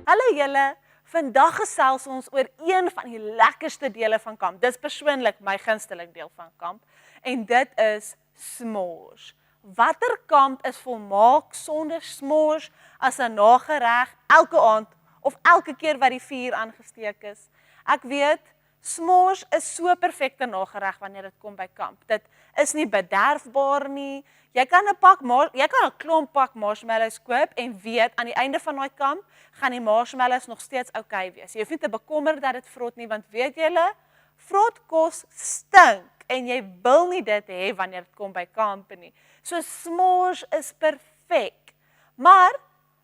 Hallo julle, vandag gesels ons oor een van die lekkerste dele van kamp. Dis persoonlik my gunsteling deel van kamp en dit is s'mores. Watter kamp is volmaak sonder s'mores as 'n nagereg elke aand of elke keer wat die vuur aangesteek is? Ek weet, s'mores is so perfekte nagereg wanneer dit kom by kamp. Dit is nie bederfbaar nie. Jy kan 'n klomp pak marshmallows koop en weet aan die einde van daai kamp gaan die marshmallows nog steeds oukei wees. Jy hoef nie te bekommer dat dit vrot nie, want weet julle, vrot kos stink en jy wil nie dit hê wanneer dit kom by kamp nie. So s'mores is perfek. Maar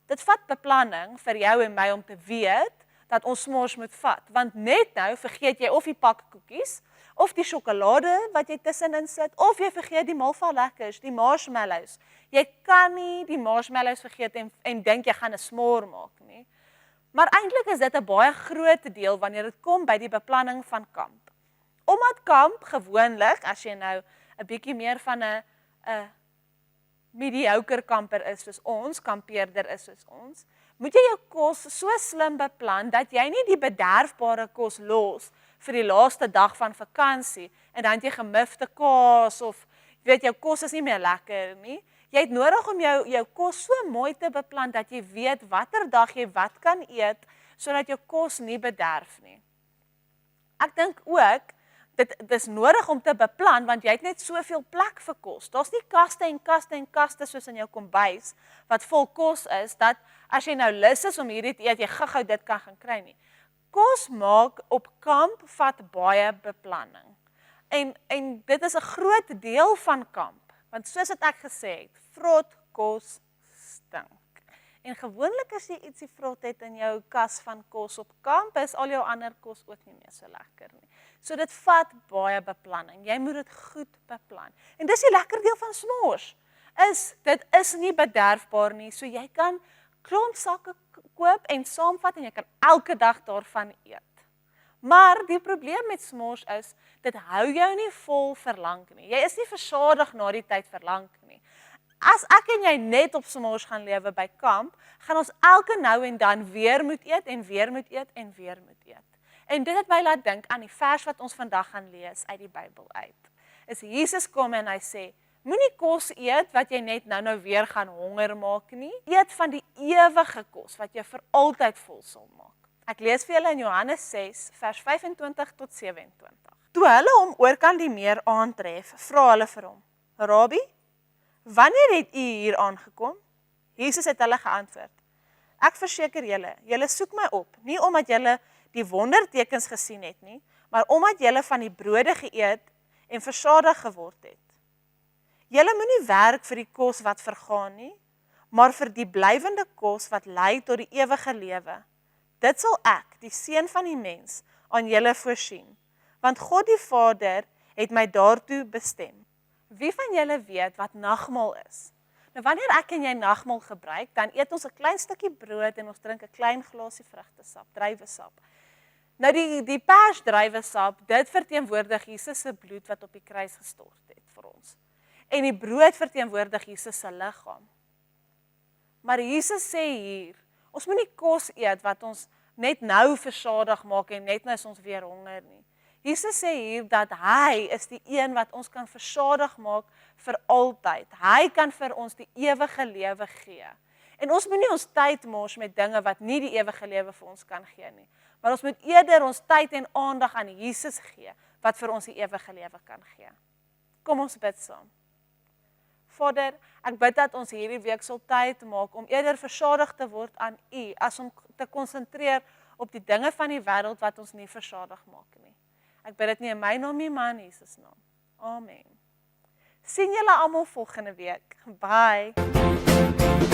dit vat beplanning vir jou en my om te weet dat ons s'mores moet vat, want net nou vergeet jy of die pak koekies, of die sjokolade wat jy tussenin sit, of jy vergeet die Malva lekkers, die marshmallows. Jy kan nie die marshmallows vergeet en dink jy gaan 'n s'more maak nie. Maar eintlik is dit 'n baie groot deel wanneer dit kom by die beplanning van kamp. Omdat kamp gewoonlik, as jy nou 'n bietjie meer van 'n mediocre kamper is soos ons, kampeerder is soos ons, moet jy jou kos so slim beplan dat jy nie die bederfbare kos los vir die laaste dag van vakansie en dan jy gemifte kaas of weet jou kos is nie meer lekker nie. Jy het nodig om jou kos so mooi te beplan dat jy weet watter dag jy wat kan eet sodat jou kos nie bederf nie. Ek dink ook dit is nodig om te beplan want jy het net soveel plek vir kos. Daar's nie kaste en kaste en kaste soos in jou kombuis wat vol kos is dat as jy nou lus is om hierdie te eet, jy gou dit kan gaan kry nie. Kos maak op kamp vat baie beplanning. En dit is 'n groot deel van kamp, want soos wat ek gesê het, vrot kos stink. En gewoonlik as jy ietsie vrot het in jou kas van kos op kamp, is al jou ander kos ook nie meer so lekker nie. So dit vat baie beplanning. Jy moet dit goed beplan. En dis die lekker deel van s'mores. Dit is nie bederfbaar nie, so jy kan klomp sakke koop en saamvat en jy kan elke dag daarvan eet. Maar die probleem met s'mores is, dit hou jou nie vol vir lank nie. Jy is nie versadig na die tyd vir lank nie. As ek en jy net op s'mores gaan lewe by kamp, gaan ons elke nou en dan weer moet eet en weer moet eet en weer moet eet. En dit het my laat dink aan die vers wat ons vandag gaan lees uit die Bybel uit. Is Jesus kom en hy sê, moenie kos eet wat jy net nou weer gaan honger maak nie. Eet van die ewige kos wat jou vir altyd vol sal maak. Ek lees vir julle in Johannes 6 vers 25 tot 27. Toe hulle hom oorkant die meer aantref, vra hulle vir hom, Rabbi, wanneer het u hier aangekom? Jesus het hulle geantwoord, ek verseker julle, julle soek my op, nie omdat julle die wondertekens gesien het nie, maar omdat julle van die brode geëet en versadig geword het. Julle moenie werk vir die kos wat vergaan nie, maar vir die blywende kos wat lei tot die ewige lewe. Dit sal ek, die Seun van die mens, aan julle voorsien, want God die Vader het my daartoe bestem. Wie van julle weet wat nagmaal is? Nou wanneer ek en jy nagmaal gebruik, dan eet ons 'n klein stukkie brood en ons drink 'n klein glasie vrugtesap, druiwesap. Nou die persdruiwesap, dit verteenwoordig Jesus se bloed wat op die kruis gestort het vir ons. En die brood verteenwoordig Jesus se liggaam. Maar Jesus sê hier, ons moet nie kos eet wat ons net nou versadig maak en net nou is ons weer honger nie. Jesus sê hier dat hy is die een wat ons kan versadig maak vir altyd. Hy kan vir ons die ewige lewe gee. En ons moet nie ons tyd mors met dinge wat nie die ewige lewe vir ons kan gee nie. Maar ons moet eerder ons tyd en aandag aan Jesus gee wat vir ons die ewige lewe kan gee. Kom ons bid saam. Vader, ek bid dat ons hierdie week sal tyd maak om eerder versadig te word aan U, as om te konsentreer op die dinge van die wêreld wat ons nie versadig maak nie. Ek bid dit nie in my naam nie, maar in Jesus naam. Amen. Sien julle almal volgende week. Bye.